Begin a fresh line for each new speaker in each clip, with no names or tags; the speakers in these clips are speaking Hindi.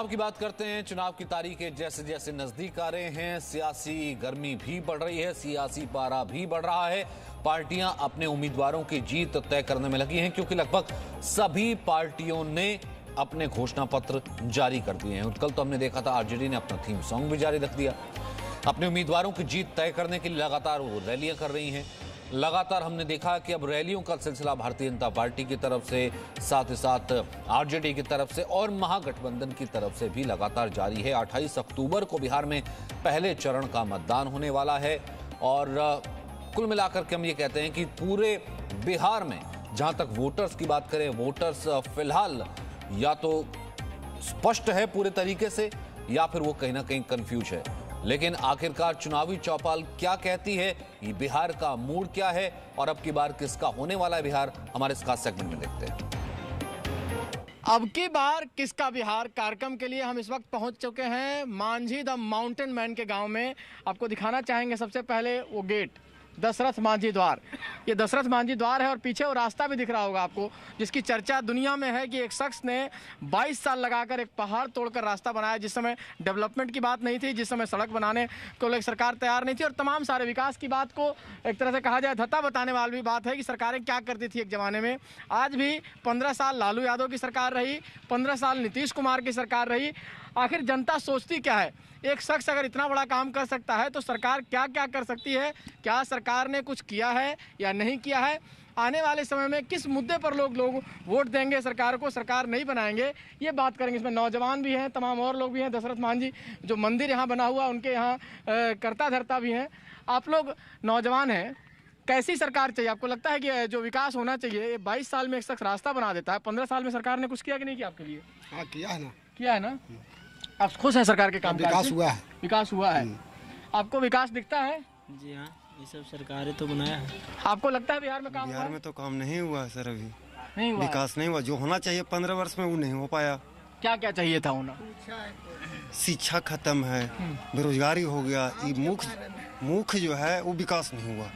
चुनाव की बात करते हैं। चुनाव की तारीखें जैसे जैसे नजदीक आ रहे हैं, सियासी गर्मी भी बढ़ रही है, सियासी पारा भी बढ़ रहा है। पार्टियां अपने उम्मीदवारों की जीत तय करने में लगी हैं, क्योंकि लगभग सभी पार्टियों ने अपने घोषणा पत्र जारी कर दिए हैं। कल तो हमने देखा था आरजेडी ने अपना थीम सॉन्ग भी जारी रख दिया। अपने उम्मीदवारों की जीत तय करने के लिए लगातार वो रैलियां कर रही हैं। लगातार हमने देखा कि अब रैलियों का सिलसिला भारतीय जनता पार्टी की तरफ से, साथ ही साथ आरजेडी की तरफ से और महागठबंधन की तरफ से भी लगातार जारी है। 28 अक्टूबर को बिहार में पहले चरण का मतदान होने वाला है और कुल मिलाकर के हम ये कहते हैं कि पूरे बिहार में जहां तक वोटर्स की बात करें, वोटर्स फिलहाल या तो स्पष्ट है पूरे तरीके से या फिर वो कहीं ना कहीं कंफ्यूज है। लेकिन आखिरकार चुनावी चौपाल क्या कहती है, ये बिहार का मूड क्या है और अब की बार किसका होने वाला है बिहार, हमारे इस खास सेगमेंट में देखते हैं।
अब की बार किसका बिहार कार्यक्रम के लिए हम इस वक्त पहुंच चुके हैं मांझी द माउंटेन मैन के गांव में। आपको दिखाना चाहेंगे सबसे पहले वो गेट, दशरथ मांझी द्वार। ये दशरथ मांझी द्वार है और पीछे वो रास्ता भी दिख रहा होगा आपको, जिसकी चर्चा दुनिया में है कि एक शख्स ने 22 साल लगाकर एक पहाड़ तोड़कर रास्ता बनाया। जिस समय डेवलपमेंट की बात नहीं थी, जिस समय सड़क बनाने को एक सरकार तैयार नहीं थी और तमाम सारे विकास की बात को एक तरह से कहा जाए धत्ता बताने वाली भी बात है कि सरकारें क्या करती थी एक ज़माने में। आज भी 15 साल लालू यादव की सरकार रही, 15 साल नीतीश कुमार की सरकार रही। आखिर जनता सोचती क्या है? एक शख्स अगर इतना बड़ा काम कर सकता है तो सरकार क्या क्या कर सकती है? क्या सरकार ने कुछ किया है या नहीं किया है? आने वाले समय में किस मुद्दे पर लोग वोट देंगे सरकार को, सरकार नहीं बनाएंगे, ये बात करेंगे। इसमें नौजवान भी हैं, तमाम और लोग भी हैं। दशरथ मांझी जो मंदिर यहाँ बना हुआ उनके यहाँ करता धरता भी हैं। आप लोग नौजवान हैं, कैसी सरकार चाहिए? आपको लगता है कि जो विकास होना चाहिए, 22 साल में एक शख्स रास्ता बना देता है, 15 साल में सरकार ने कुछ किया कि नहीं किया आपके लिए?
हाँ किया है ना।
किया है ना? आप खुश हैं सरकार के काम?
विकास हुआ है।
विकास हुआ है। आपको विकास दिखता है?
जी हाँ, ये सब सरकारें तो बनाया है।
आपको लगता है बिहार में काम हुआ
बिहार
है?
में तो काम नहीं हुआ है सर, अभी
नहीं हुआ
विकास नहीं हुआ। जो होना चाहिए 15 वर्ष में वो नहीं हो पाया।
क्या क्या चाहिए था होना?
शिक्षा खत्म है, बेरोजगारी हो गया। ये मुख्य जो है वो विकास नहीं हुआ।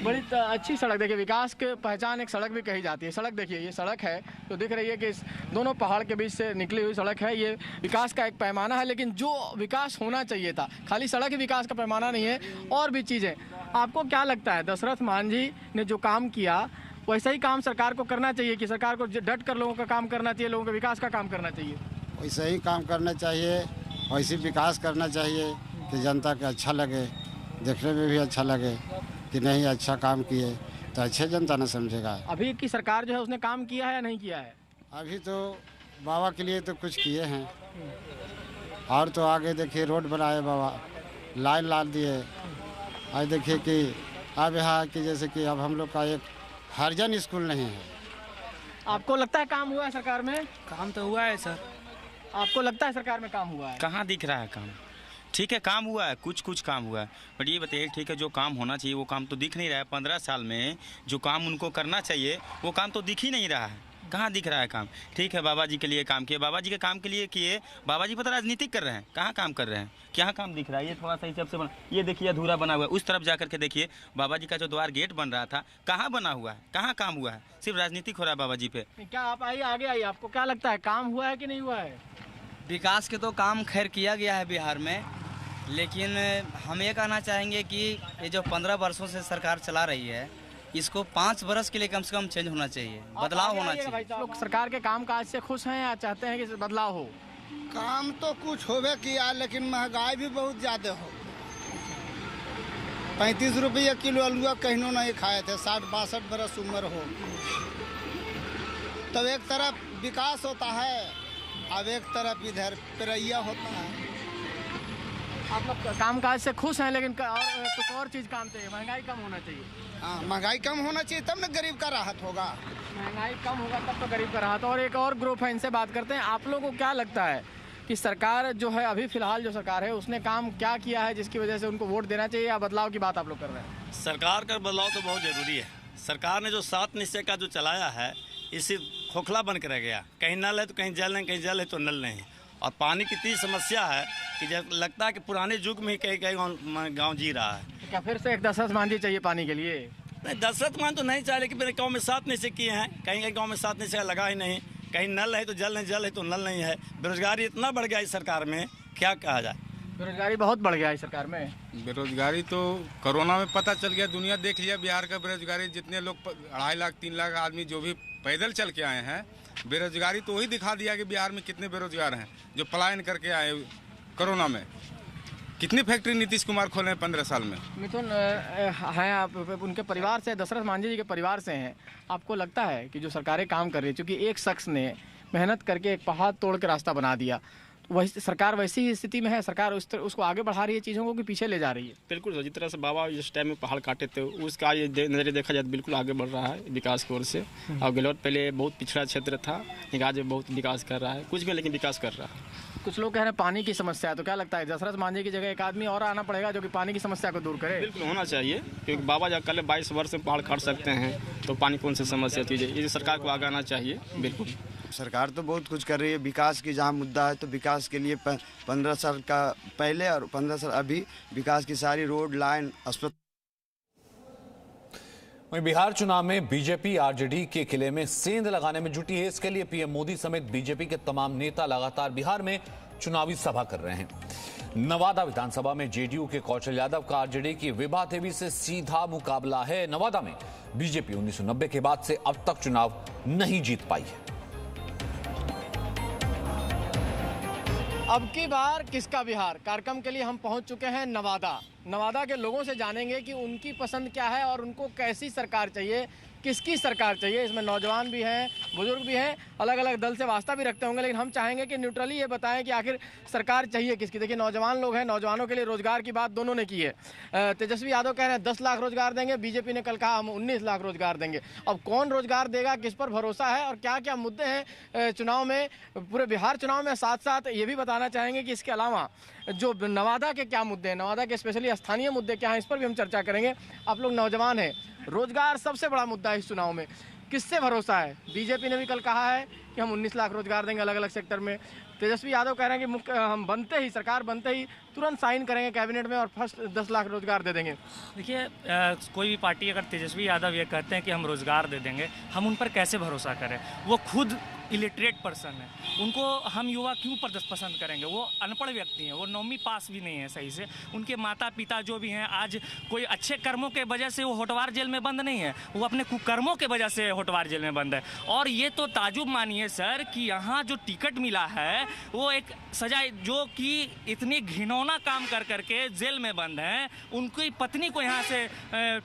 बड़ी अच्छी सड़क देखिए, विकास के पहचान एक सड़क भी कही जाती है। सड़क देखिए, ये सड़क है तो दिख रही है कि इस दोनों पहाड़ के बीच से निकली हुई सड़क है। ये विकास का एक पैमाना है, लेकिन जो विकास होना चाहिए था, खाली सड़क ही विकास का पैमाना नहीं है, और भी चीज़ें। आपको क्या लगता है दशरथ मांझी ने जो काम किया वैसा ही काम सरकार को करना चाहिए कि सरकार को डट कर लोगों का काम करना चाहिए, लोगों के विकास का काम करना चाहिए?
वैसे ही काम करना चाहिए, वैसे विकास करना चाहिए कि जनता को अच्छा लगे, देखने में भी अच्छा लगे कि नहीं अच्छा काम किए तो अच्छे जनता न समझेगा।
अभी की सरकार जो है उसने काम किया है या नहीं किया है?
अभी तो बाबा के लिए तो कुछ किए हैं, और तो आगे देखिए रोड बनाए बाबा, लाइन लाल दिए। आज देखिए कि अब यहाँ कि जैसे कि अब हम लोग का एक हरिजन स्कूल नहीं है।
आपको लगता है काम हुआ है सरकार में?
काम तो हुआ है सर।
आपको लगता है सरकार में काम हुआ है?
कहाँ दिख रहा है काम? ठीक है काम हुआ है, कुछ काम हुआ है, बट ये बताइए ठीक है जो काम होना चाहिए वो काम तो दिख नहीं रहा है। 15 साल में जो काम उनको करना चाहिए वो काम तो दिख ही नहीं रहा है। कहाँ दिख रहा है काम? ठीक है बाबा जी के लिए काम किए, बाबा जी के काम के लिए किए, बाबा जी पता राजनीतिक कर रहे हैं, कहाँ काम कर रहे हैं? क्या काम दिख रहा है? ये थोड़ा सा हिसाब से बना, ये देखिए अधूरा बना हुआ है। उस तरफ जा करके देखिए बाबा जी का जो द्वार गेट बन रहा था, कहाँ बना हुआ है? कहाँ काम हुआ है? सिर्फ राजनीतिक हो रहा है बाबा जी पे।
क्या आप आइए, आगे आइए, आपको क्या लगता है काम हुआ है कि नहीं हुआ है?
विकास के तो काम खैर किया गया है बिहार में, लेकिन हम ये कहना चाहेंगे कि ये जो 15 वर्षों से सरकार चला रही है, इसको 5 वर्ष के लिए कम से कम चेंज होना चाहिए, बदलाव होना चाहिए।
लोग सरकार के कामकाज से खुश हैं या चाहते हैं कि बदलाव हो?
काम तो कुछ होवे किया, लेकिन महंगाई भी बहुत ज़्यादा हो। 35 रुपये किलो आलुआ कहीं नहीं खाए थे, 60-62 बरस उम्र हो। तब एक तरफ विकास होता है, अब एक तरफ इधर पेरैया होता है।
आप लोग कामकाज से खुश हैं, लेकिन कुछ और चीज़ काम चाहिए, महंगाई कम होना चाहिए।
हाँ, महंगाई कम होना चाहिए तब न गरीब का राहत होगा।
महंगाई कम होगा तब तो गरीब का राहत। और एक और ग्रुप है, इनसे बात करते हैं। आप लोगों को क्या लगता है कि सरकार जो है, अभी फिलहाल जो सरकार है, उसने काम क्या किया है जिसकी वजह से उनको वोट देना चाहिए, या बदलाव की बात आप लोग कर रहे हैं?
सरकार का बदलाव तो बहुत ज़रूरी है। सरकार ने जो 7 निश्चय का जो चलाया है, इसी खोखला बन कर रह गया। कहीं नल है तो कहीं जल नहीं, कहीं जल है तो नल नहीं। और पानी की इतनी समस्या है कि जब लगता है कि पुराने युग में ही कहीं कहीं गाँव जी रहा है।
क्या फिर से एक दशरथ मांझी चाहिए पानी के लिए?
नहीं, दशरथ मान तो नहीं चाहिए, लेकिन मेरे गाँव में 7 निश्चय किए हैं, कहीं कहीं गाँव में 7 निश्चय लगा ही नहीं, कहीं नल है तो जल नहीं, जल है तो नल नहीं है। बेरोजगारी इतना बढ़ गया इस सरकार में, क्या कहा जाए।
बेरोजगारी बहुत बढ़ गया है सरकार में।
बेरोजगारी तो कोरोना में पता चल गया, दुनिया देख लिया बिहार का बेरोजगारी। जितने लोग 2.5 लाख 3 लाख आदमी जो भी पैदल चल के आए हैं, बेरोजगारी तो वही दिखा दिया कि बिहार में कितने बेरोजगार हैं जो पलायन करके आए कोरोना में। कितनी फैक्ट्री नीतीश कुमार खोले हैं 15 साल में।
मिथुन हैं आप उनके परिवार से, दशरथ मांझी जी के परिवार से हैं। आपको लगता है कि जो सरकारें काम कर रही है, क्योंकि एक शख्स ने मेहनत करके एक पहाड़ तोड़ के रास्ता बना दिया, वही सरकार वैसी ही स्थिति में है? सरकार उसको आगे बढ़ा रही है चीज़ों को कि पीछे ले जा रही है?
बिल्कुल सर, जिस तरह से बाबा जिस टाइम में पहाड़ काटे थे उसका ये नज़रिए देखा जाए तो बिल्कुल आगे बढ़ रहा है विकास की ओर से। और गहलोत पहले बहुत पिछड़ा क्षेत्र था, लेकिन आज बहुत विकास कर रहा है, कुछ भी लेकिन विकास कर रहा है।
कुछ लोग कह रहे हैं पानी की समस्या है, तो क्या लगता है दशरथ मांझी की जगह एक आदमी और आना पड़ेगा जो कि पानी की समस्या को दूर करे?
बिल्कुल होना चाहिए, क्योंकि बाबा जब कल 22 वर्ष में पहाड़ काट सकते हैं तो पानी कौन सी समस्या चीज़ है, ये सरकार को आगे आना चाहिए। बिल्कुल
सरकार तो बहुत कुछ कर रही है। विकास की जहाँ मुद्दा है तो विकास के लिए 15 साल का पहले और 15 साल अभी विकास की सारी रोड लाइन अस्पताल।
वहीं बिहार चुनाव में बीजेपी आरजेडी के किले में सेंध लगाने में जुटी है। इसके लिए पीएम मोदी समेत बीजेपी के तमाम नेता लगातार बिहार में चुनावी सभा कर रहे हैं। नवादा विधानसभा में जेडीयू के कौशल यादव का आरजेडी की विभा देवी से सीधा मुकाबला है। नवादा में बीजेपी 1990 के बाद से अब तक चुनाव नहीं जीत पाई है।
अब की बार किसका बिहार कार्यक्रम के लिए हम पहुंच चुके हैं नवादा के लोगों से जानेंगे कि उनकी पसंद क्या है और उनको कैसी सरकार चाहिए, किसकी सरकार चाहिए। इसमें नौजवान भी हैं, बुजुर्ग भी हैं, अलग अलग दल से वास्ता भी रखते होंगे, लेकिन हम चाहेंगे कि न्यूट्रली ये बताएं कि आखिर सरकार चाहिए किसकी। देखिए नौजवान लोग हैं, नौजवानों के लिए रोजगार की बात दोनों ने की है। तेजस्वी यादव कह रहे हैं 10 लाख रोजगार देंगे, बीजेपी ने कल कहा हम 19 लाख रोजगार देंगे। अब कौन रोजगार देगा, किस पर भरोसा है और क्या क्या मुद्दे हैं चुनाव में, पूरे बिहार चुनाव में। साथ साथ ये भी बताना चाहेंगे कि इसके अलावा जो नवादा के क्या मुद्दे हैं, नवादा के स्पेशली स्थानीय मुद्दे क्या हैं, इस पर भी हम चर्चा करेंगे। आप लोग नौजवान हैं, रोजगार सबसे बड़ा मुद्दा है इस चुनाव में, किससे भरोसा है? बीजेपी ने भी कल कहा है कि हम 19 लाख रोजगार देंगे अलग अलग सेक्टर में। तेजस्वी यादव कह रहे हैं कि हम बनते ही, सरकार बनते ही तुरंत साइन करेंगे कैबिनेट में और फर्स्ट 10 लाख रोजगार दे देंगे।
देखिए कोई भी पार्टी अगर तेजस्वी यादव ये कहते हैं कि हम रोजगार दे देंगे, हम उन पर कैसे भरोसा करें? वो खुद इलिटरेट पर्सन है, उनको हम युवा क्यों पसंद करेंगे? वो अनपढ़ व्यक्ति हैं, वो 9वीं पास भी नहीं है सही से। उनके माता पिता जो भी हैं आज कोई अच्छे कर्मों के वजह से वो होटवार जेल में बंद नहीं है, वो अपने कुकर्मों के वजह से होटवार जेल में बंद है। और ये तो ताजुब मानिए सर कि यहाँ जो टिकट मिला है वो एक सजा, जो कि इतनी घिनौना काम कर करके जेल में बंद हैं, उनकी पत्नी को यहाँ से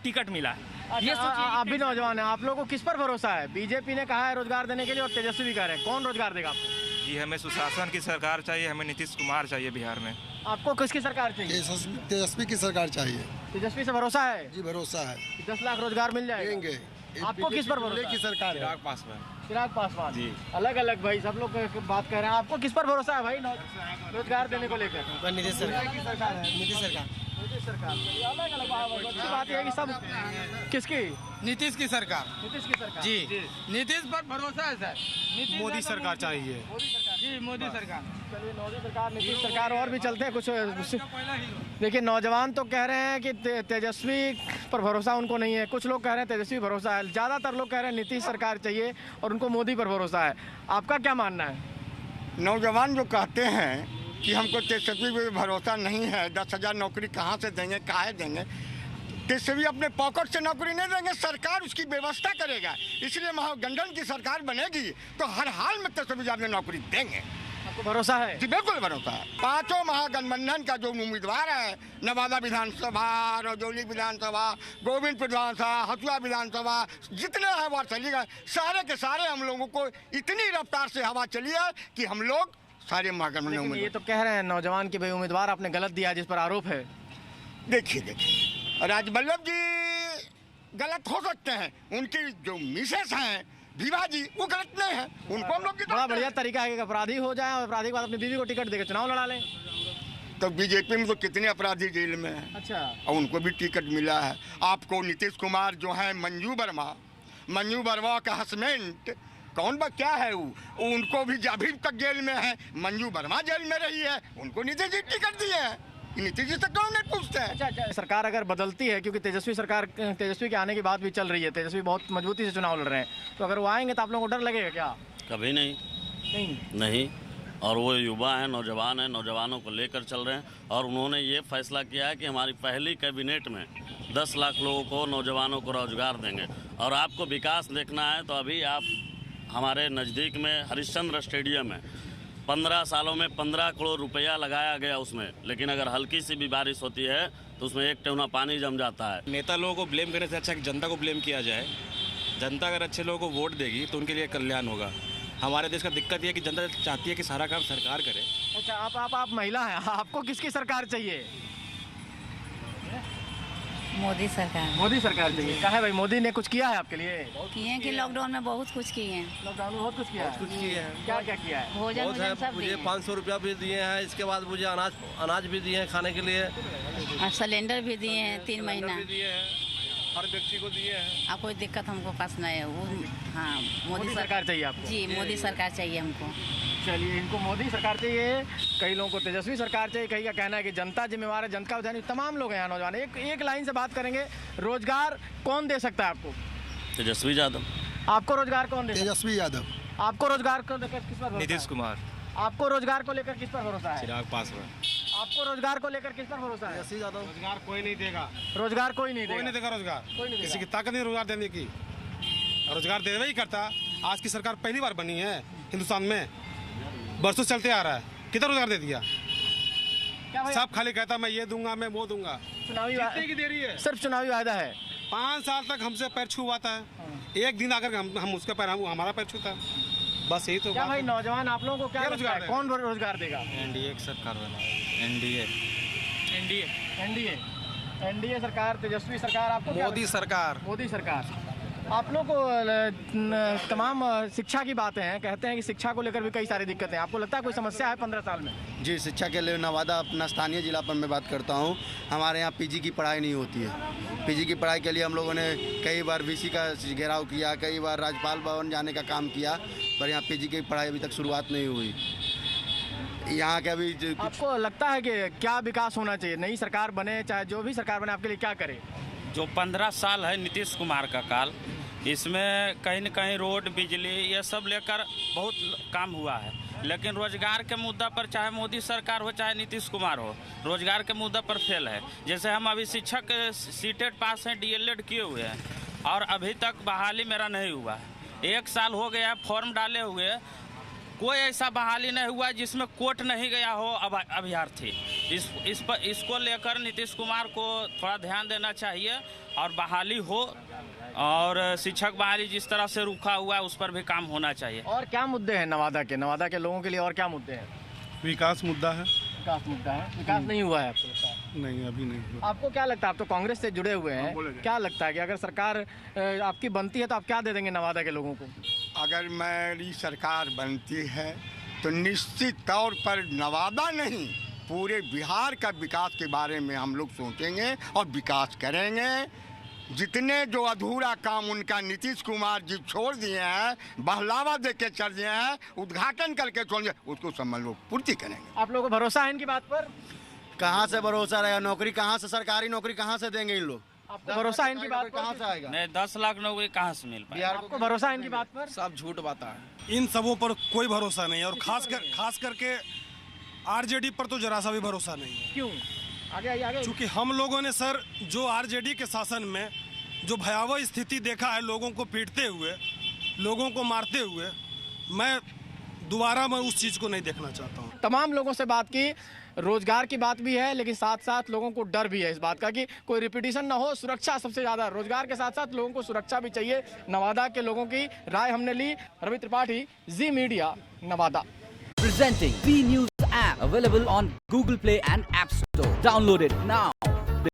टिकट मिला है।
ये आप भी नौजवान हैं, आप लोगों को किस पर भरोसा है? बीजेपी ने कहा है रोजगार देने के लिए और तेजस्वी भी कह रहे हैं, कौन रोजगार देगा आपको?
जी हमें सुशासन की सरकार चाहिए, हमें नीतीश कुमार चाहिए बिहार में।
आपको किसकी सरकार चाहिए?
तेजस्वी की सरकार चाहिए।
तेजस्वी से भरोसा है?
जी भरोसा है।
10 लाख रोजगार मिल जाएंगे। आपको किस पर भरोसा
की सरकार?
चिराग पासवान जी। अलग अलग भाई सब लोग बात कर रहे हैं, आपको किस पर भरोसा है भाई रोजगार देने को लेकर?
नीतीश सरकार की सरकार है। नीतीश सरकार
अलग अलग बात है कि सब किसकी?
नीतीश की सरकार।
नीतीश की सरकार
जी, नीतीश पर भरोसा है सर।
मोदी सरकार चाहिए
जी, मोदी सरकार।
चलिए मोदी सरकार, नीतीश सरकार। और भी चलते हैं कुछ। देखिए नौजवान तो कह रहे हैं कि तेजस्वी पर भरोसा उनको नहीं है, कुछ लोग कह रहे हैं तेजस्वी भरोसा है, ज़्यादातर लोग कह रहे हैं नीतीश सरकार चाहिए और उनको मोदी पर भरोसा है। आपका क्या मानना है?
नौजवान जो कहते हैं कि हमको तेजस्वी पे भरोसा नहीं है, 10,000 नौकरी कहाँ से देंगे, काहे देंगे? तेजस्वी अपने पॉकेट से नौकरी नहीं देंगे, सरकार उसकी व्यवस्था करेगा। इसलिए महागठबंधन की सरकार बनेगी तो हर हाल में तेजस्वी यादव नौकरी देंगे।
आपको भरोसा है?
जी बिल्कुल भरोसा है। 5 महागठबंधन का जो उम्मीदवार है, नवादा विधानसभा, रजौली विधानसभा, गोविंदपुर विधानसभा, हथुआ विधानसभा, जितने हैं वार्ड चलेगा, सारे के सारे हम लोगों को इतनी रफ्तार से हवा चली है कि हम लोग सारे महागठबंधन।
ये तो कह रहे हैं नौजवान के भाई उम्मीदवार आपने गलत दिया जिस पर आरोप है।
देखिए राजवल्लभ जी गलत हो सकते हैं, उनकी जो मिसेस हैं विभा जी वो गलत नहीं है, उनको हम लोग
बड़ा बढ़िया तरीका है कि अपराधी हो जाए और अपराधी के बाद अपनी बीवी को टिकट देकर चुनाव लड़ा लें।
तो बीजेपी में तो कितने अपराधी जेल में हैं।
अच्छा।
और उनको भी टिकट मिला है। आपको नीतीश कुमार जो है मंजू वर्मा का हस्बैंड कौन बा क्या है वो, उनको भी अभी तक जेल में है। मंजू वर्मा जेल में रही है, उनको नीतीश जी टिकट दिए हैं। नीतीश जी से कौन नहीं पूछते हैं?
अच्छा, सरकार अगर बदलती है, क्योंकि तेजस्वी के आने की बात भी चल रही है, तेजस्वी बहुत मजबूती से चुनाव लड़ रहे हैं, तो अगर वो आएंगे तो आप लोगों को डर लगेगा क्या?
कभी नहीं। और वो युवा हैं, नौजवान हैं, नौजवानों को लेकर चल रहे हैं और उन्होंने ये फैसला किया है कि हमारी पहली कैबिनेट में 10 लाख लोगों को, नौजवानों को रोजगार देंगे। और आपको विकास देखना है तो अभी आप हमारे नज़दीक में हरिश्चंद्र स्टेडियम है, 15 सालों में 15 करोड़ रुपया लगाया गया उसमें, लेकिन अगर हल्की सी भी बारिश होती है तो उसमें 1 टन पानी जम जाता है।
नेता लोगों को ब्लेम करने से अच्छा कि जनता को ब्लेम किया जाए। जनता अगर अच्छे लोगों को वोट देगी तो उनके लिए कल्याण होगा। हमारे देश का दिक्कत ये है कि जनता चाहती है कि सारा काम सरकार करे।
अच्छा, आप महिला हैं, आपको किसकी सरकार चाहिए?
मोदी सरकार।
मोदी सरकार चाहिए। क्या है भाई, मोदी ने कुछ किया है आपके लिए?
किए हैं कि लॉकडाउन में बहुत कुछ किए हैं।
लॉकडाउन में बहुत कुछ किया है। क्या क्या किया है?
भोजन सब
मुझे 500 रुपया भी दिए हैं, इसके बाद मुझे अनाज भी दिए हैं खाने के लिए,
और सिलेंडर भी दिए हैं 3 महीना
हर व्यक्ति को दिए हैं।
अब कोई दिक्कत हमको पास नहीं है। वो हाँ,
मोदी सरकार चाहिए आपको?
जी, मोदी सरकार चाहिए हमको।
चलिए, इनको मोदी सरकार चाहिए, कई लोगों को तेजस्वी सरकार चाहिए, कई का कहना है कि जनता जिम्मेवार है, जनता का ध्यान। तमाम लोग हैं यहाँ नौजवान। एक लाइन से बात करेंगे, रोजगार कौन दे सकता है आपको?
तेजस्वी यादव।
आपको रोजगार कौन दे?
तेजस्वी यादव।
आपको रोजगार को लेकर किस पर?
नीतीश कुमार।
आपको रोजगार को लेकर किस पर भरोसा है?
चिराग पासवान।
आपको रोजगार को लेकर किस पर भरोसा है?
रोजगार कोई नहीं देगा।
रोजगार कोई नहीं
कोई नहीं देगा रोजगार।
कोई नहीं
किसी की ताकत नहीं रोजगार देने की। रोजगार देना ही करता। आज की सरकार पहली बार बनी है हिंदुस्तान में, बरसों चलते आ रहा है। कितना रोजगार दे दिया? सब खाली कहता मैं ये दूंगा, मैं वो दूंगा।
चुनावी
की देरी है,
सिर्फ चुनावी वायदा है।
5 साल तक हमसे पैर छुआता है, एक दिन आकर हम उसका पैर, हमारा पैर छूता है। बस यही तो
क्या भाई, नौजवान आप लोगों को क्या रोजगार, कौन रोजगार देगा?
एनडीए की सरकार बना।
एनडीए सरकार, तेजस्वी सरकार। आपको
मोदी सरकार।
मोदी सरकार। आप लोग को तमाम शिक्षा की बातें हैं, कहते हैं कि शिक्षा को लेकर भी कई सारी दिक्कतें हैं। आपको लगता है कोई समस्या है 15 साल में?
जी, शिक्षा के लिए नवादा अपना स्थानीय जिला पर मैं बात करता हूँ। हमारे यहाँ पीजी की पढ़ाई नहीं होती है। पीजी की पढ़ाई के लिए हम लोगों ने कई बार वीसी का घेराव किया, कई बार राज्यपाल भवन जाने का काम किया, पर यहाँ पीजी की पढ़ाई अभी तक शुरुआत नहीं हुई। यहाँ का भी
आपको लगता है कि क्या विकास होना चाहिए? नई सरकार बने, चाहे जो भी सरकार बने, आपके लिए क्या करे?
जो 15 साल है नीतीश कुमार का काल, इसमें कहीं न कहीं रोड, बिजली, ये सब लेकर बहुत काम हुआ है, लेकिन रोजगार के मुद्दा पर चाहे मोदी सरकार हो चाहे नीतीश कुमार हो, रोजगार के मुद्दा पर फेल है। जैसे हम अभी शिक्षक सीटेट पास हैं, डीएलएड किए हुए हैं और अभी तक बहाली मेरा नहीं हुआ। 1 साल हो गया फॉर्म डाले हुए, कोई ऐसा बहाली नहीं हुआ जिसमें कोर्ट नहीं गया हो अभ्यर्थी। इसको लेकर नीतीश कुमार को थोड़ा ध्यान देना चाहिए और बहाली हो, और शिक्षक बहाली जिस तरह से रुका हुआ है उस पर भी काम होना चाहिए।
और क्या मुद्दे हैं नवादा के लोगों के लिए? और क्या मुद्दे हैं?
विकास मुद्दा है।
विकास मुद्दा है। विकास नहीं हुआ है आपको लगता है?
नहीं, अभी नहीं हुआ।
आपको क्या लगता है, आप तो कांग्रेस से जुड़े हुए हैं, क्या लगता है कि अगर सरकार आपकी बनती है तो आप क्या दे देंगे नवादा के लोगों को?
अगर मेरी सरकार बनती है तो निश्चित तौर पर नवादा नहीं, पूरे बिहार का विकास के बारे में हम लोग सोचेंगे और विकास करेंगे। जितने जो अधूरा काम उनका नीतीश कुमार जी छोड़ दिए हैं, बहलावा दे के चल दिए हैं, उद्घाटन करके छोड़ दिए, उसको सब लोग पूर्ति करेंगे।
आप लोगों को भरोसा है इनकी बात पर?
कहाँ से भरोसा रहेगा? नौकरी कहाँ से, सरकारी नौकरी कहाँ से देंगे इन लोग?
आपको भरोसा है इनकी बात पर?
कहाँ से आएगा?
नहीं, 10 लाख नौकरी कहाँ से मिल पाएगा?
आपको भरोसा है इनकी बात पर?
सब झूठ बात है।
इन सबों पर कोई भरोसा नहीं है, और खास करके आरजेडी पर तो जरा सा भी भरोसा नहीं है।
क्यों? आगे।
चूँकि हम लोगों ने सर जो आरजेडी के शासन में जो भयावह स्थिति देखा है, लोगों को पीटते हुए, लोगों को मारते हुए, मैं दोबारा उस चीज़ को नहीं देखना चाहता हूँ।
तमाम लोगों से बात की, रोजगार की बात भी है, लेकिन साथ साथ लोगों को डर भी है इस बात का कि कोई रिपीटिशन ना हो। सुरक्षा सबसे ज़्यादा, रोजगार के साथ साथ लोगों को सुरक्षा भी चाहिए। नवादा के लोगों की राय हमने ली। Ravi Tripathi, Zee media, Nawada.
Presenting V News app, available on Google Play and App Store. Download it now.